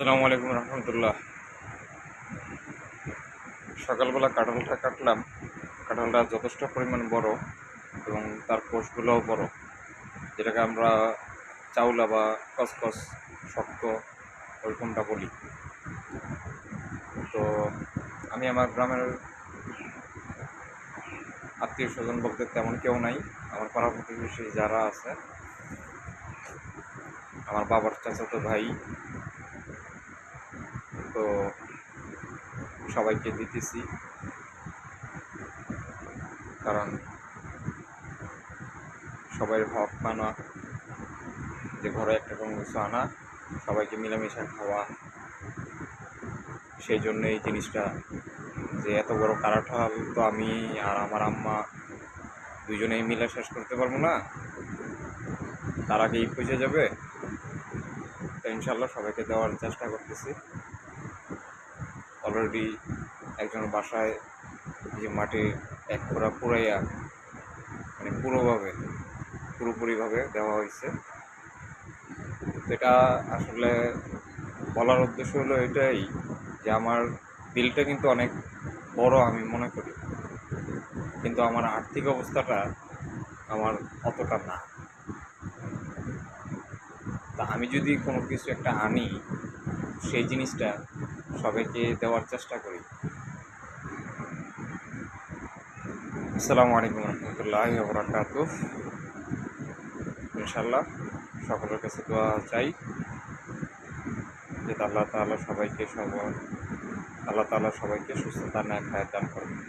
আসসালামু আলাইকুম রহমতুল্লাহ। সকালবেলা কাঁঠালটা কাটলাম। কাঁঠালটা যথেষ্ট পরিমাণ বড় এবং তার কোষগুলোও বড়, যেটাকে আমরা চাউলা বা কসকস শক্ত ওইরকমটা বলি। তো আমি আমার গ্রামের আত্মীয় স্বজন বলতে তেমন কেউ নাই। আমার পাড়া প্রতিবেশী যারা আছে, আমার বাবার চাচাতো ভাই, তো সবাইকে দিতেছি। কারণ সবাই হক মানা, যে ঘরে একটা কোনো কিছু আনা, সবাইকে মিলেমিশে খাওয়া, সেই জন্য এই জিনিসটা, যে এত বড় কাঁঠাল তো আমি আর আমার আম্মা দুজনেই মিলে শেষ করতে পারবো না, তার আগেই পৌঁছে যাবে। তো ইনশাল্লাহ সবাইকে দেওয়ার চেষ্টা করতেছি। অলরেডি একজনের বাসায় যে মাটি এক খোড়া পুরাইয়া, মানে পুরোপুরিভাবে দেওয়া হয়েছে। তো এটা আসলে বলার উদ্দেশ্য হলো এটাই, যে আমার বিলটা কিন্তু অনেক বড় আমি মনে করি, কিন্তু আমার আর্থিক অবস্থাটা আমার অতটা না। তা আমি যদি কোনো কিছু একটা আনি, সেই জিনিসটা সবাইকে দেওয়ার চেষ্টা করি। আসসালামু আলাইকুম রহমতুল্লাহি ওয়া বারাকাতুহু। ইনশাল্লাহ সকলের কাছে দোয়া চাই যে আল্লাহ তাআলা সবাইকে সুস্থতা নেক হায়াত দান করবেন।